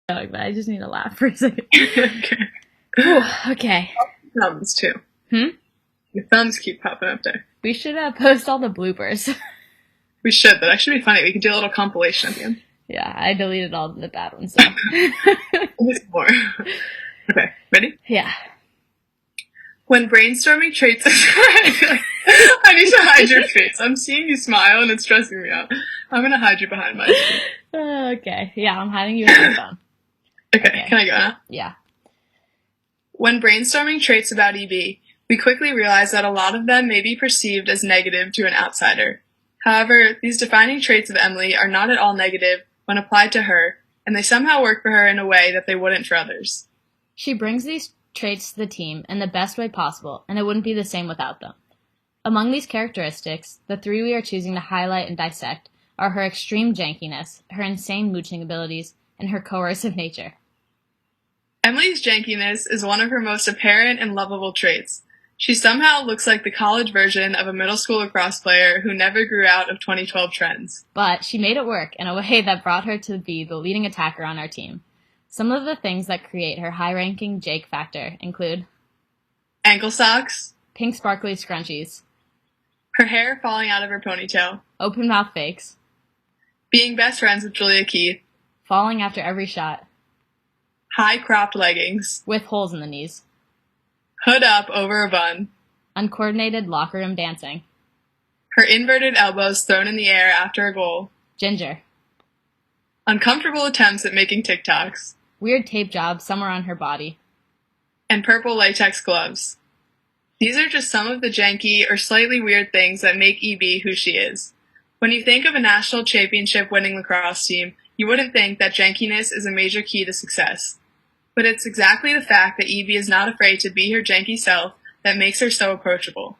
But I just need to laugh for a second. Okay. Whew, okay. Thumbs, too. Hmm? Your thumbs keep popping up there. We should post all the bloopers. We should. That actually be funny. We could do a little compilation at the end. Yeah, I deleted all the bad ones, so. Always more. Okay, ready? Yeah. When brainstorming traits... I need to hide your face. I'm seeing you smile and it's stressing me out. I'm going to hide you behind my screen. Okay. Yeah, I'm hiding you with my phone. Okay, can I go now? Yeah. When brainstorming traits about EB, we quickly realize that a lot of them may be perceived as negative to an outsider. However, these defining traits of Emily are not at all negative when applied to her, and they somehow work for her in a way that they wouldn't for others. She brings these traits to the team in the best way possible, and it wouldn't be the same without them. Among these characteristics, the three we are choosing to highlight and dissect are her extreme jankiness, her insane mooching abilities, and her coercive nature. Emily's jankiness is one of her most apparent and lovable traits. She somehow looks like the college version of a middle school lacrosse player who never grew out of 2012 trends. But she made it work in a way that brought her to be the leading attacker on our team. Some of the things that create her high-ranking Jake factor include Ankle socks, pink sparkly scrunchies, her hair falling out of her ponytail, open mouth fakes, being best friends with Julia Keith, falling after every shot, high cropped leggings, with holes in the knees, hood up over a bun, uncoordinated locker room dancing, her inverted elbows thrown in the air after a goal, ginger, uncomfortable attempts at making TikToks, weird tape job somewhere on her body, and purple latex gloves. These are just some of the janky or slightly weird things that make EB who she is. When you think of a national championship winning lacrosse team, you wouldn't think that jankiness is a major key to success. But it's exactly the fact that EB is not afraid to be her janky self that makes her so approachable.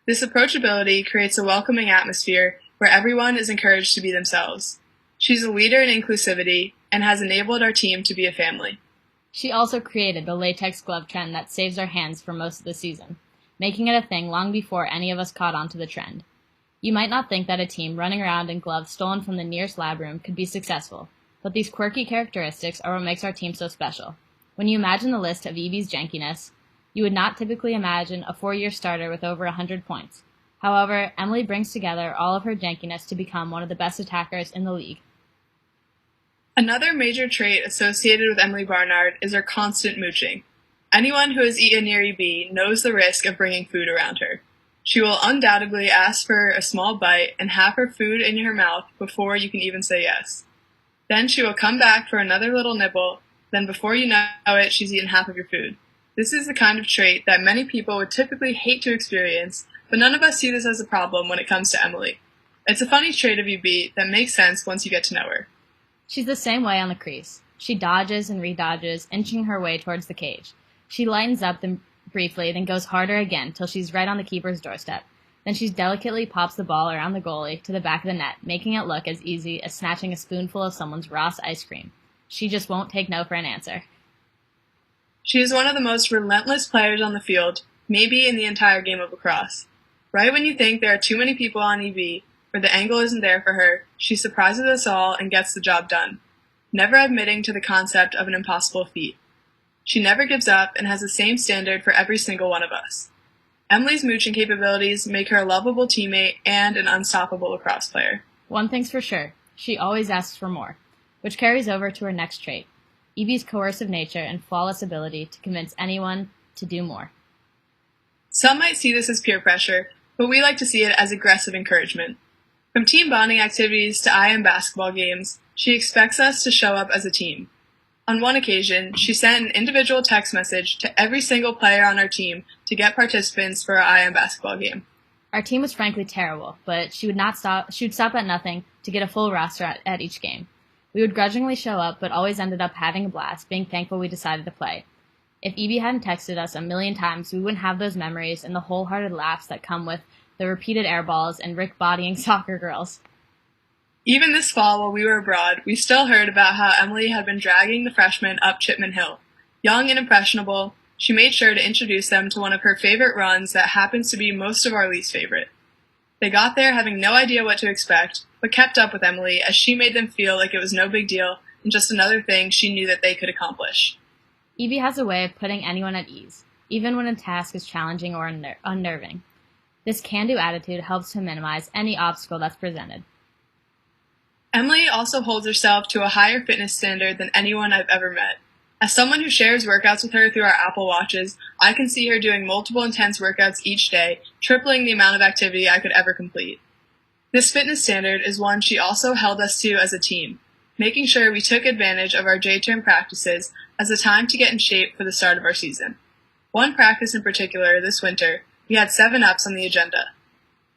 This approachability creates a welcoming atmosphere where everyone is encouraged to be themselves. She's a leader in inclusivity and has enabled our team to be a family. She also created the latex glove trend that saves our hands for most of the season, making it a thing long before any of us caught on to the trend. You might not think that a team running around in gloves stolen from the nearest lab room could be successful, but these quirky characteristics are what makes our team so special. When you imagine the list of EB's jankiness, you would not typically imagine a 4-year starter with over 100 points. However, Emily brings together all of her jankiness to become one of the best attackers in the league. Another major trait associated with Emily Barnard is her constant mooching. Anyone who has eaten near EB knows the risk of bringing food around her. She will undoubtedly ask for a small bite and have her food in her mouth before you can even say yes. Then she will come back for another little nibble, then before you know it, she's eaten half of your food. This is the kind of trait that many people would typically hate to experience, but none of us see this as a problem when it comes to Emily. It's a funny trait of EB that makes sense once you get to know her. She's the same way on the crease. She dodges and redodges, inching her way towards the cage. She lightens up briefly, then goes harder again till she's right on the keeper's doorstep. Then she delicately pops the ball around the goalie to the back of the net, making it look as easy as snatching a spoonful of someone's Ross ice cream. She just won't take no for an answer. She is one of the most relentless players on the field, maybe in the entire game of lacrosse. Right when you think there are too many people on EB, or the angle isn't there for her, she surprises us all and gets the job done, never admitting to the concept of an impossible feat. She never gives up and has the same standard for every single one of us. Emily's mooching capabilities make her a lovable teammate and an unstoppable lacrosse player. One thing's for sure, she always asks for more, which carries over to her next trait, EB's coercive nature and flawless ability to convince anyone to do more. Some might see this as peer pressure, but we like to see it as aggressive encouragement. From team bonding activities to IM basketball games, she expects us to show up as a team. On one occasion, she sent an individual text message to every single player on our team to get participants for our IM basketball game. Our team was frankly terrible, but she would stop at nothing to get a full roster at each game. We would grudgingly show up, but always ended up having a blast, being thankful we decided to play. If EB hadn't texted us a million times, we wouldn't have those memories and the wholehearted laughs that come with the repeated airballs and Rick bodying soccer girls. Even this fall, while we were abroad, we still heard about how Emily had been dragging the freshmen up Chipman Hill. Young and impressionable, she made sure to introduce them to one of her favorite runs that happens to be most of our least favorite. They got there having no idea what to expect, but kept up with Emily as she made them feel like it was no big deal and just another thing she knew that they could accomplish. Evie has a way of putting anyone at ease, even when a task is challenging or unnerving. This can-do attitude helps to minimize any obstacle that's presented. Emily also holds herself to a higher fitness standard than anyone I've ever met. As someone who shares workouts with her through our Apple Watches, I can see her doing multiple intense workouts each day, tripling the amount of activity I could ever complete. This fitness standard is one she also held us to as a team, making sure we took advantage of our J-term practices as a time to get in shape for the start of our season. One practice in particular, this winter, we had 7 ups on the agenda.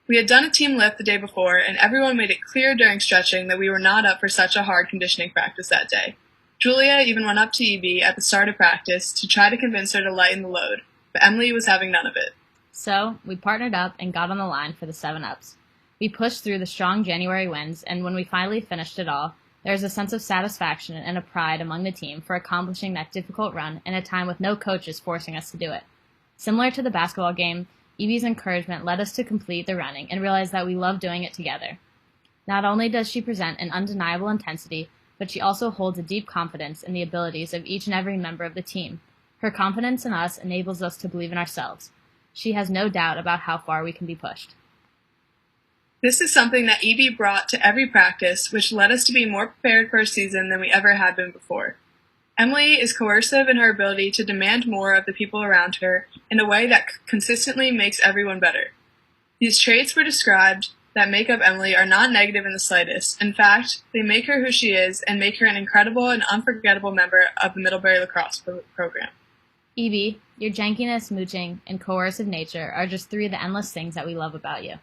We had done a team lift the day before, and everyone made it clear during stretching that we were not up for such a hard conditioning practice that day. Julia even went up to Evie at the start of practice to try to convince her to lighten the load, but Emily was having none of it. So, we partnered up and got on the line for the 7 ups. We pushed through the strong January winds, and when we finally finished it all, there was a sense of satisfaction and a pride among the team for accomplishing that difficult run in a time with no coaches forcing us to do it. Similar to the basketball game, Evie's encouragement led us to complete the running and realize that we love doing it together. Not only does she present an undeniable intensity, but she also holds a deep confidence in the abilities of each and every member of the team. Her confidence in us enables us to believe in ourselves. She has no doubt about how far we can be pushed. This is something that Evie brought to every practice, which led us to be more prepared for a season than we ever had been before. Emily is coercive in her ability to demand more of the people around her in a way that consistently makes everyone better. These traits were described that make up Emily are not negative in the slightest. In fact, they make her who she is and make her an incredible and unforgettable member of the Middlebury lacrosse program. Evie, your jankiness, mooching, and coercive nature are just 3 of the endless things that we love about you.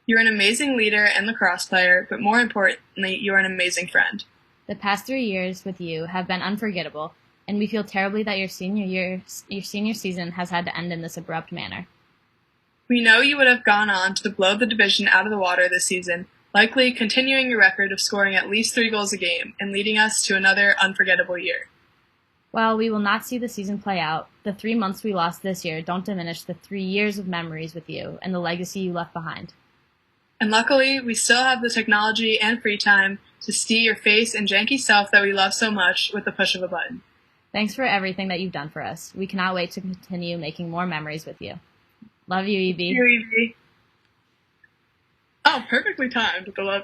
You're an amazing leader and lacrosse player, but more importantly, you're an amazing friend. The past 3 years with you have been unforgettable, and we feel terribly that your senior season has had to end in this abrupt manner. We know you would have gone on to blow the division out of the water this season, likely continuing your record of scoring at least 3 goals a game and leading us to another unforgettable year. While we will not see the season play out, the 3 months we lost this year don't diminish the 3 years of memories with you and the legacy you left behind. And luckily, we still have the technology and free time to see your face and janky self that we love so much with the push of a button. Thanks for everything that you've done for us. We cannot wait to continue making more memories with you. Love you, Evie. Love you, Evie. Oh, perfectly timed with the love.